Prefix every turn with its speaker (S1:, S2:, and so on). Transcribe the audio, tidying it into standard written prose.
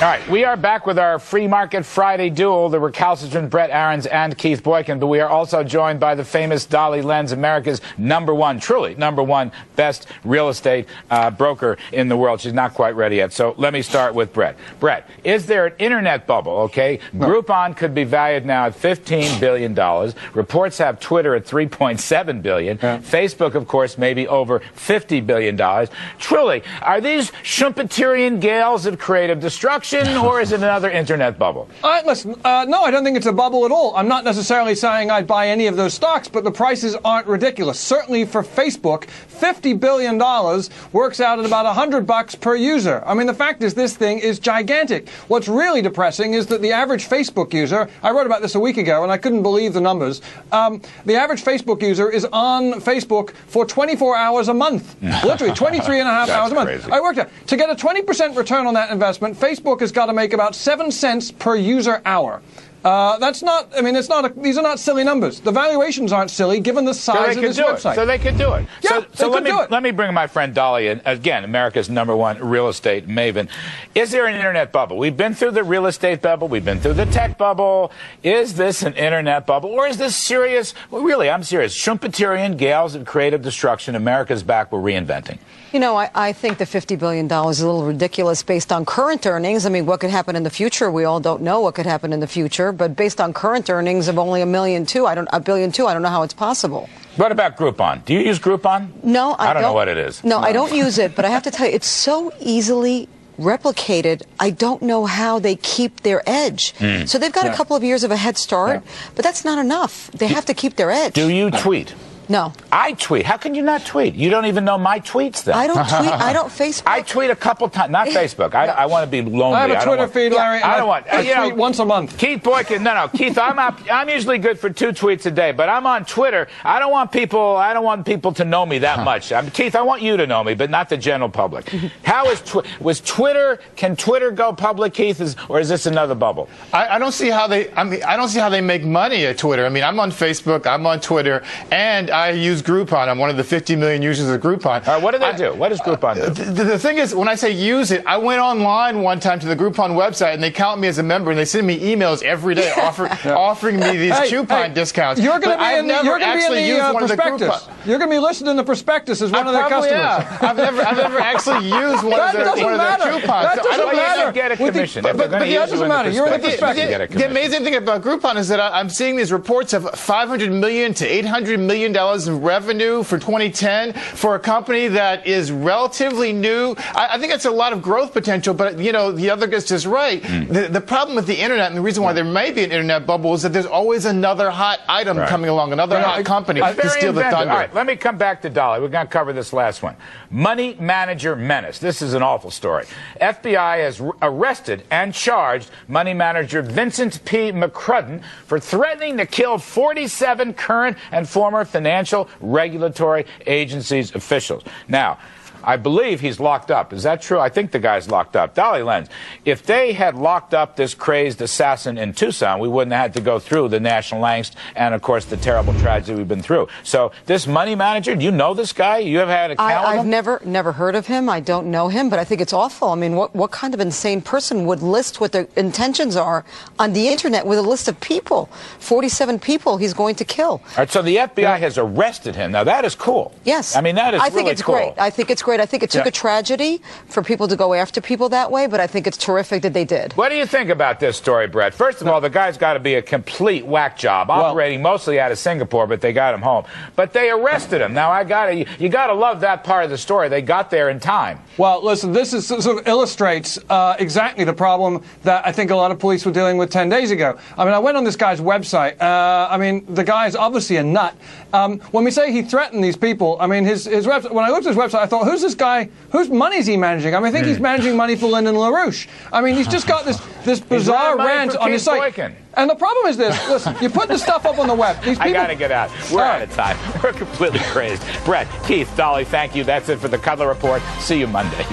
S1: All right, we are back with our Free Market Friday duel, the recalcitrant Brett Ahrens and Keith Boykin, but we are also joined by the famous Dolly Lenz, America's truly number one best real estate broker in the world. She's not quite ready yet, so let me start with Brett. Brett, is there an internet bubble, okay? No. Groupon could be valued now at $15 billion. Reports have Twitter at $3.7 billion. Yeah. Facebook, of course, maybe over $50 billion. Truly, are these Schumpeterian gales of creative destruction? Or is it another internet bubble?
S2: Listen, no, I don't think it's a bubble at all. I'm not necessarily saying I'd buy any of those stocks, but the prices aren't ridiculous. Certainly for Facebook, $50 billion works out at about $100 per user. I mean, the fact is this thing is gigantic. What's really depressing is that the average Facebook user, I wrote about this a week ago, and I couldn't believe the numbers. The average Facebook user is on Facebook for 24 hours a month. Literally, 23 and a half hours a month.
S1: Crazy.
S2: I worked out. To get a 20% return on that investment, Facebook has got to make about 7 cents per user hour. That's not, I mean, it's not, these are not silly numbers. The valuations aren't silly given the size of this website.
S1: So they could do it.
S2: Yeah,
S1: so let me bring my friend Dolly in, again, America's number one real estate maven. Is there an internet bubble? We've been through the real estate bubble. We've been through the tech bubble. Is this an internet bubble? Or is this serious? Well, really, I'm serious. Schumpeterian gales of creative destruction. America's back. We're reinventing.
S3: You know, I think the $50 billion is a little ridiculous based on current earnings. I mean, what could happen in the future? We all don't know what could happen in the future. But based on current earnings of only $1.2 billion, I don't know how it's possible.
S1: What about Groupon? Do you use Groupon?
S3: No, I don't
S1: know what it is.
S3: No, I don't use it. But I have to tell you, it's so easily replicated. I don't know how they keep their edge. So they've got a couple of years of a head start, but that's not enough. They have to keep their edge.
S1: Do you tweet?
S3: No.
S1: I tweet. How can you not tweet? You don't even know my tweets then.
S3: I don't tweet. I don't Facebook.
S1: I tweet a couple times. Not Facebook. I want to be lonely.
S2: I have a Twitter feed, Larry.
S1: I don't want.
S2: I tweet once a month.
S1: Keith Boykin. No. Keith, I'm usually good for 2 tweets a day, but I'm on Twitter. I don't want people to know me that much. Keith, I want you to know me, but not the general public. How is Twitter? Can Twitter go public, Keith? Or is this another bubble?
S4: I don't see how they. I don't see how they make money at Twitter. I mean, I'm on Facebook. I'm on Twitter, and I use Groupon. I'm one of the 50 million users of Groupon.
S1: All right, what do they do? What does Groupon do?
S4: The thing is, when I say use it, I went online one time to the Groupon website, and they count me as a member, and they send me emails every day offering me these coupon discounts.
S2: You're going to be in the prospectus. You're going to be listed in the prospectus as one of their customers.
S4: Yeah. I've never actually used one of their coupons.
S2: That doesn't matter.
S1: You get a commission.
S2: But that doesn't matter. You're in the prospectus.
S4: The amazing thing about Groupon is that I'm seeing these reports of $500 million to $800 million of revenue for 2010 for a company that is relatively new. I think it's a lot of growth potential, but, you know, the other guest is right. The problem with the internet, and the reason why there may be an internet bubble, is that there's always another hot item coming along, another hot company to steal the thunder.
S1: All right, let me come back to Dolly. We're going to cover this last one. Money manager menace. This is an awful story. FBI has arrested and charged money manager Vincent P. McCrudden for threatening to kill 47 current and former financial regulatory agencies' officials. Now, I believe he's locked up. Is that true? I think the guy's locked up. Dolly Lenz, if they had locked up this crazed assassin in Tucson, we wouldn't have had to go through the national angst and, of course, the terrible tragedy we've been through. So this money manager, do you know this guy? You have had a account with him?
S3: I've never heard of him. I don't know him, but I think it's awful. I mean, what kind of insane person would list what their intentions are on the Internet with a list of people? 47 people he's going to kill.
S1: All right, so the FBI has arrested him. Now, that is cool.
S3: Yes.
S1: I mean, that is really cool.
S3: I think it's great. I think it's great. I think it took a tragedy for people to go after people that way, but I think it's terrific that they did.
S1: What do you think about this story, Brett? First of all, the guy's got to be a complete whack job, operating mostly out of Singapore, but they got him home. But they arrested him. Now, you got to love that part of the story. They got there in time.
S2: Well, listen, this is, sort of illustrates exactly the problem that I think a lot of police were dealing with 10 days ago. I mean, I went on this guy's website. I mean, the guy's obviously a nut. When we say he threatened these people, I mean, his website, when I looked at his website, I thought, who's this guy? Whose money is he managing? I mean, I think he's managing money for Lyndon LaRouche. I mean, he's just got this bizarre rant on his site.
S1: Boykin.
S2: And the problem is this. Listen, you put the stuff up on the web. These people,
S1: I got to get out. We're out of time. We're completely crazed. Brett, Keith, Dolly, thank you. That's it for the Cutler Report. See you Monday.